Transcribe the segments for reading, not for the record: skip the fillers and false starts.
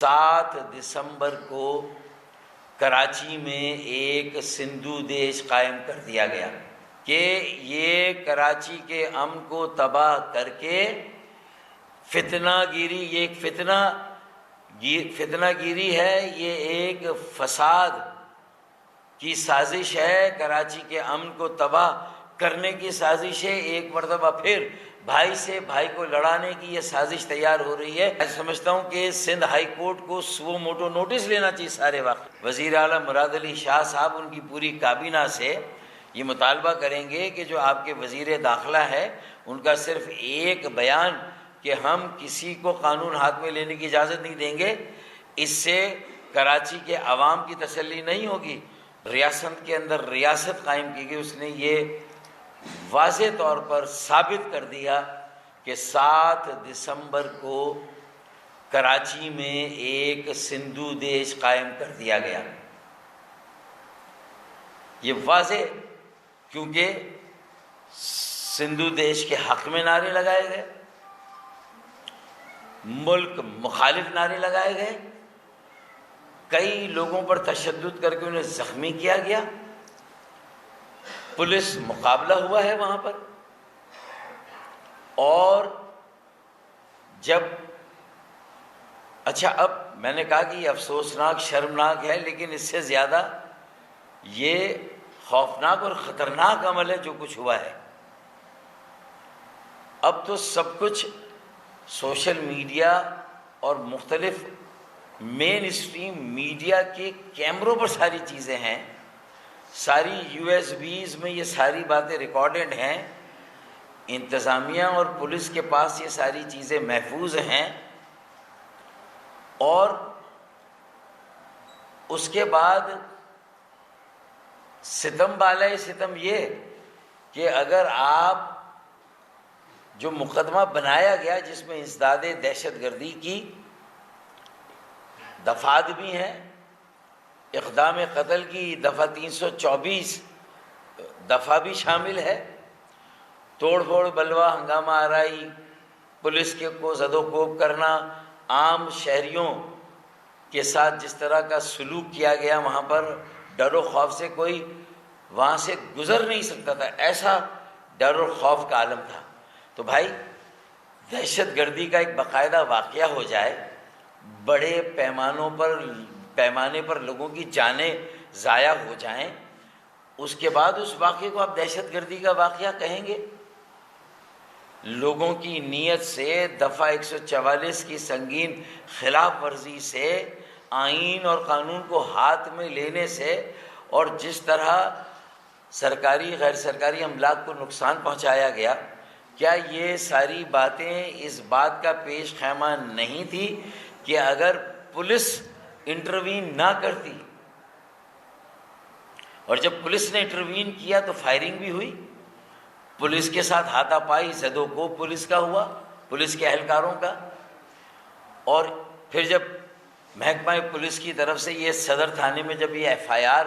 دسمبر کو کراچی میں ایک سندھو دیش قائم کر دیا گیا کہ یہ کراچی کے امن کو تباہ کر کے فتنہ گیری، یہ ایک فتنہ گیری ہے، یہ ایک فساد کی سازش ہے، کراچی کے امن کو تباہ کرنے کی سازش ہے۔ ایک مرتبہ پھر بھائی سے بھائی کو لڑانے کی یہ سازش تیار ہو رہی ہے۔ میں سمجھتا ہوں کہ سندھ ہائی کورٹ کو سو موٹو نوٹس لینا چاہیے سارے واقع۔ وزیر اعلیٰ مراد علی شاہ صاحب ان کی پوری کابینہ سے یہ مطالبہ کریں گے کہ جو آپ کے وزیر داخلہ ہے ان کا صرف ایک بیان کہ ہم کسی کو قانون ہاتھ میں لینے کی اجازت نہیں دیں گے، اس سے کراچی کے عوام کی تسلی نہیں ہوگی۔ ریاست کے اندر ریاست قائم کی گئی، اس نے یہ واضح طور پر ثابت کر دیا کہ 7 دسمبر کو کراچی میں ایک سندھو دیش قائم کر دیا گیا۔ یہ واضح، کیونکہ سندھو دیش کے حق میں نعرے لگائے گئے، ملک مخالف نعرے لگائے گئے، کئی لوگوں پر تشدد کر کے انہیں زخمی کیا گیا، پولیس مقابلہ ہوا ہے وہاں پر۔ اور جب اب میں نے کہا کہ یہ افسوسناک، شرمناک ہے، لیکن اس سے زیادہ یہ خوفناک اور خطرناک عمل ہے جو کچھ ہوا ہے۔ اب تو سب کچھ سوشل میڈیا اور مختلف مین اسٹریم میڈیا کے کیمروں پر ساری چیزیں ہیں، ساری USB میں یہ ساری باتیں ریکارڈڈ ہیں، انتظامیہ اور پولیس کے پاس یہ ساری چیزیں محفوظ ہیں۔ اور اس کے بعد ستم بالائے ستم یہ کہ اگر آپ جو مقدمہ بنایا گیا جس میں انسداد دہشت گردی کی دفعات بھی ہیں، اقدام قتل کی دفعہ 324 دفعہ بھی شامل ہے، توڑ پھوڑ، بلوہ، ہنگامہ آرائی، پولیس کے کو زد و کوب کرنا، عام شہریوں کے ساتھ جس طرح کا سلوک کیا گیا، وہاں پر ڈر و خوف سے کوئی وہاں سے گزر نہیں سکتا تھا، ایسا ڈر و خوف کا عالم تھا۔ تو بھائی دہشت گردی کا ایک باقاعدہ واقعہ ہو جائے، بڑے پیمانے پر لوگوں کی جانیں ضائع ہو جائیں، اس کے بعد اس واقعے کو آپ دہشت گردی کا واقعہ کہیں گے؟ لوگوں کی نیت سے، دفعہ 144 کی سنگین خلاف ورزی سے، آئین اور قانون کو ہاتھ میں لینے سے، اور جس طرح سرکاری غیر سرکاری املاک کو نقصان پہنچایا گیا، کیا یہ ساری باتیں اس بات کا پیش خیمہ نہیں تھی کہ اگر پولیس انٹروین نہ کرتی، اور جب پولیس نے انٹروین کیا تو فائرنگ بھی ہوئی، پولیس کے ساتھ ہاتھا پائی، زد و کوب پولیس کا ہوا، پولیس کے اہلکاروں کا، اور پھر جب محکمہ پولیس کی طرف سے یہ صدر تھانے میں جب یہ FIR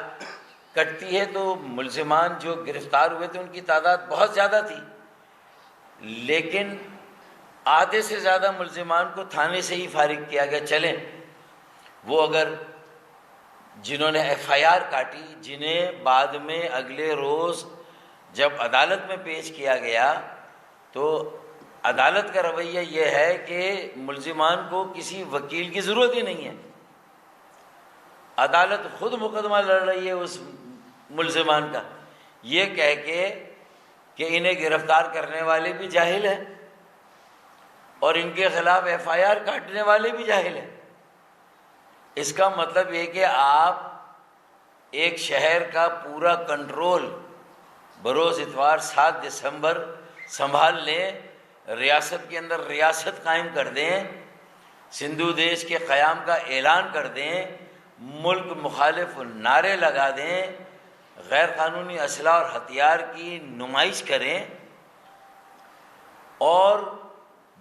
کٹتی ہے تو ملزمان جو گرفتار ہوئے تھے ان کی تعداد بہت زیادہ تھی، لیکن آدھے سے زیادہ ملزمان کو تھانے سے ہی فارغ کیا گیا۔ چلیں وہ اگر جنہوں نے FIR کاٹی، جنہیں بعد میں اگلے روز جب عدالت میں پیش کیا گیا تو عدالت کا رویہ یہ ہے کہ ملزمان کو کسی وکیل کی ضرورت ہی نہیں ہے، عدالت خود مقدمہ لڑ رہی ہے اس ملزمان کا، یہ کہہ کے کہ انہیں گرفتار کرنے والے بھی جاہل ہیں اور ان کے خلاف FIR کاٹنے والے بھی جاہل ہیں۔ اس کا مطلب یہ کہ آپ ایک شہر کا پورا کنٹرول بروز اتوار 7 دسمبر سنبھال لیں، ریاست کے اندر ریاست قائم کر دیں، سندھو دیش کے قیام کا اعلان کر دیں، ملک مخالف نعرے لگا دیں، غیر قانونی اسلحہ اور ہتھیار کی نمائش کریں، اور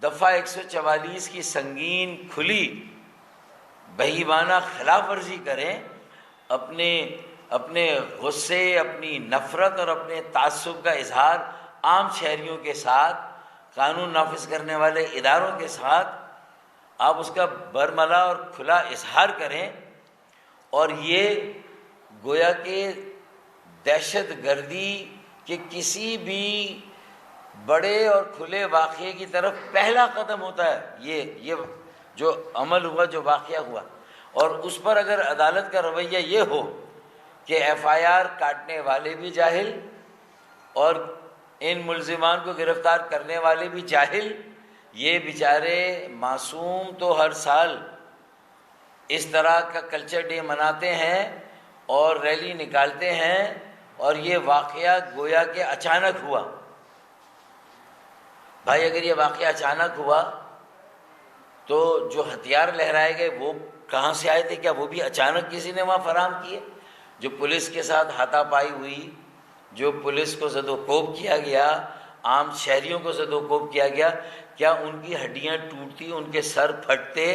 دفعہ 144 کی سنگین کھلی بہیمانہ خلاف ورزی کریں، اپنے غصے، اپنی نفرت اور اپنے تعصب کا اظہار عام شہریوں کے ساتھ، قانون نافذ کرنے والے اداروں کے ساتھ آپ اس کا برملا اور کھلا اظہار کریں، اور یہ گویا کہ دہشت گردی کے کسی بھی بڑے اور کھلے واقعے کی طرف پہلا قدم ہوتا ہے، یہ جو عمل ہوا، جو واقعہ ہوا. اور اس پر اگر عدالت کا رویہ یہ ہو کہ ایف آئی آر کاٹنے والے بھی جاہل اور ان ملزمان کو گرفتار کرنے والے بھی جاہل، یہ بیچارے معصوم تو ہر سال اس طرح کا کلچر ڈے مناتے ہیں اور ریلی نکالتے ہیں، اور یہ واقعہ گویا کہ اچانک ہوا. بھائی اگر یہ واقعہ اچانک ہوا تو جو ہتھیار لہرائے گئے وہ کہاں سے آئے تھے؟ کیا وہ بھی اچانک کسی نے وہاں فراہم کیے؟ جو پولیس کے ساتھ ہاتھا پائی ہوئی، جو پولیس کو زد و کوب کیا گیا، عام شہریوں کو زد و کوب کیا گیا، کیا ان کی ہڈیاں ٹوٹتی، ان کے سر پھٹتے،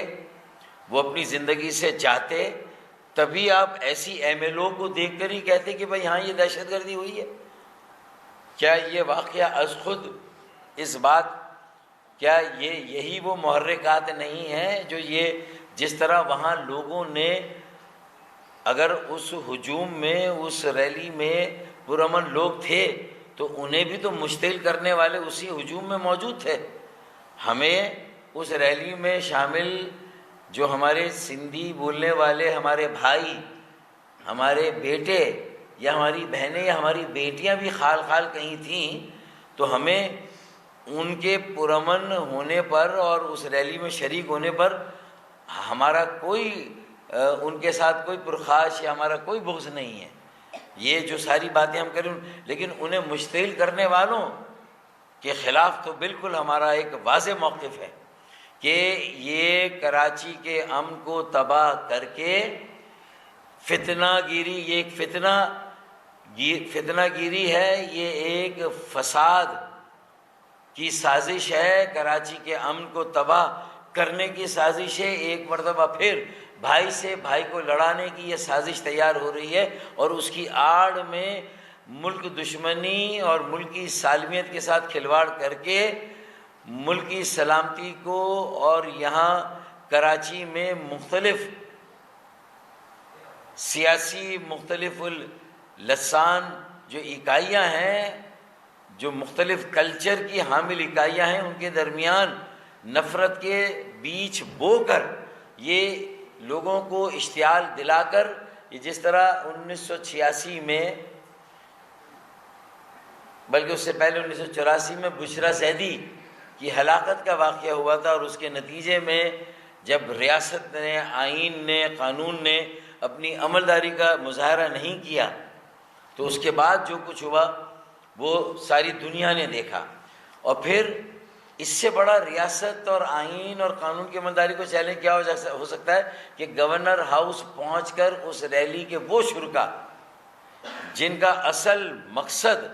وہ اپنی زندگی سے جاتے؟ تبھی آپ ایسی ایم ایل او کو دیکھ کر ہی کہتے کہ بھائی ہاں یہ دہشت گردی ہوئی ہے؟ کیا یہ واقعہ از خود اس بات، کیا یہی وہ محرکات نہیں ہیں جو یہ جس طرح وہاں لوگوں نے، اگر اس ہجوم میں، اس ریلی میں پرامن لوگ تھے تو انہیں بھی تو مشتعل کرنے والے اسی ہجوم میں موجود تھے. ہمیں اس ریلی میں شامل جو ہمارے سندھی بولنے والے ہمارے بھائی، ہمارے بیٹے یا ہماری بہنیں یا ہماری بیٹیاں بھی خال خال کہیں تھیں، تو ہمیں ان کے پرامن ہونے پر اور اس ریلی میں شریک ہونے پر ہمارا کوئی ان کے ساتھ کوئی پرخاش یا ہمارا کوئی بغض نہیں ہے. یہ جو ساری باتیں ہم کریں، لیکن انہیں مشتعل کرنے والوں کے خلاف تو بالکل ہمارا ایک واضح موقف ہے کہ یہ کراچی کے امن کو تباہ کر کے فتنہ گیری، یہ ایک فتنہ گیری ہے، یہ ایک فساد کی سازش ہے، کراچی کے امن کو تباہ کرنے کی سازش ہے. ایک مرتبہ پھر بھائی سے بھائی کو لڑانے کی یہ سازش تیار ہو رہی ہے، اور اس کی آڑ میں ملک دشمنی اور ملکی سالمیت کے ساتھ کھلواڑ کر کے ملکی سلامتی کو، اور یہاں کراچی میں مختلف سیاسی مختلف اللسان جو اکائیاں ہیں، جو مختلف کلچر کی حامل اکائیاں ہیں، ان کے درمیان نفرت کے بیچ بو کر یہ لوگوں کو اشتعال دلا کر، یہ جس طرح 1986 میں، بلکہ اس سے پہلے 1984 میں بشرا زیدی کی ہلاکت کا واقعہ ہوا تھا، اور اس کے نتیجے میں جب ریاست نے، آئین نے، قانون نے اپنی عملداری کا مظاہرہ نہیں کیا، تو اس کے بعد جو کچھ ہوا وہ ساری دنیا نے دیکھا. اور پھر اس سے بڑا ریاست اور آئین اور قانون کی عملداری کو چیلنج کیا ہو سکتا ہے کہ گورنر ہاؤس پہنچ کر اس ریلی کے وہ شرکا جن کا اصل مقصد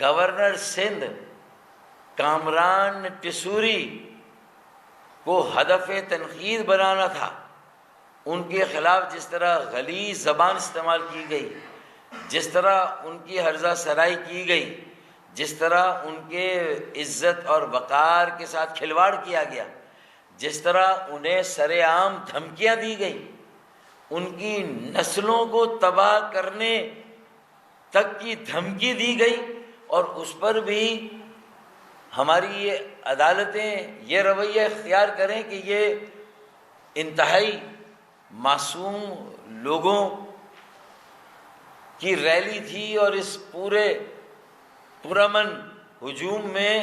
گورنر سندھ کامران ٹسوری کو ہدف تنقید بنانا تھا، ان کے خلاف جس طرح غلیظ زبان استعمال کی گئی، جس طرح ان کی ہرزہ سرائی کی گئی، جس طرح ان کے عزت اور وقار کے ساتھ کھلواڑ کیا گیا، جس طرح انہیں سر عام دھمکیاں دی گئی، ان کی نسلوں کو تباہ کرنے تک کی دھمکی دی گئی، اور اس پر بھی ہماری یہ عدالتیں یہ رویہ اختیار کریں کہ یہ انتہائی معصوم لوگوں کی ریلی تھی، اور اس پورے پرامن ہجوم میں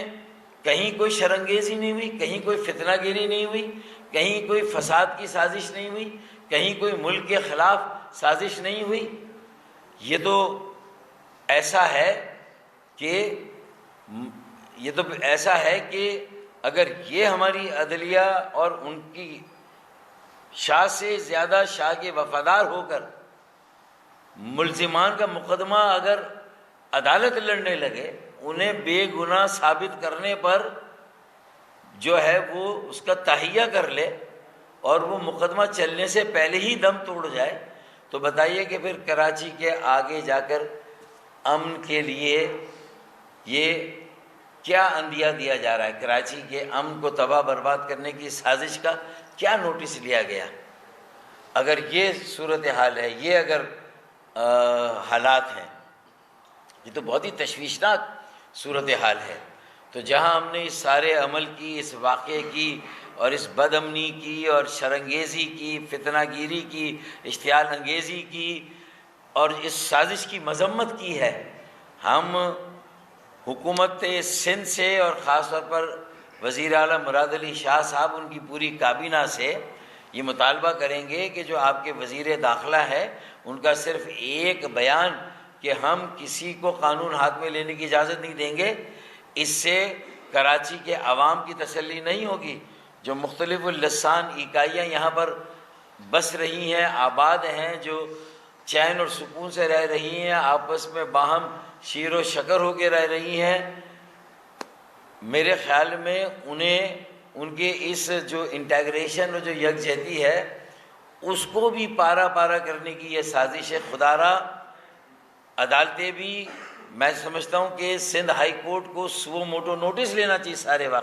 کہیں کوئی شرنگیزی نہیں ہوئی، کہیں کوئی فتنہ گیری نہیں ہوئی، کہیں کوئی فساد کی سازش نہیں ہوئی، کہیں کوئی ملک کے خلاف سازش نہیں ہوئی. یہ تو ایسا ہے کہ اگر یہ ہماری عدلیہ اور ان کی شاہ سے زیادہ شاہ کے وفادار ہو کر ملزمان کا مقدمہ اگر عدالت لڑنے لگے، انہیں بے گناہ ثابت کرنے پر جو ہے وہ اس کا تہیہ کر لے، اور وہ مقدمہ چلنے سے پہلے ہی دم توڑ جائے، تو بتائیے کہ پھر کراچی کے آگے جا کر امن کے لیے یہ کیا اندیہ دیا جا رہا ہے؟ کراچی کے امن کو تباہ برباد کرنے کی سازش کا کیا نوٹس لیا گیا؟ اگر یہ صورتحال ہے، یہ اگر حالات ہیں، یہ تو بہت ہی تشویشناک صورتحال ہے۔ تو جہاں ہم نے اس سارے عمل کی، اس واقعے کی اور اس بد امنی کی اور شرانگیزی کی، فتنہ گیری کی، اشتعال انگیزی کی اور اس سازش کی مذمت کی ہے، ہم حکومت سندھ سے اور خاص طور پر وزیر اعلیٰ مراد علی شاہ صاحب، ان کی پوری کابینہ سے یہ مطالبہ کریں گے کہ جو آپ کے وزیر داخلہ ہے ان کا صرف ایک بیان کہ ہم کسی کو قانون ہاتھ میں لینے کی اجازت نہیں دیں گے، اس سے کراچی کے عوام کی تسلی نہیں ہوگی۔ جو مختلف اللسان اکائیاں یہاں پر بس رہی ہیں، آباد ہیں، جو چین اور سکون سے رہ رہی ہیں، آپس میں باہم شیر و شکر ہو کے رہ رہی ہیں، میرے خیال میں انہیں ان کے اس جو انٹیگریشن اور جو یکجہتی ہے اس کو بھی پارا پارا کرنے کی یہ سازش ہے۔ خدا را عدالتیں بھی، میں سمجھتا ہوں کہ سندھ ہائی کورٹ کو سو موٹو نوٹس لینا چاہیے سارے واقعے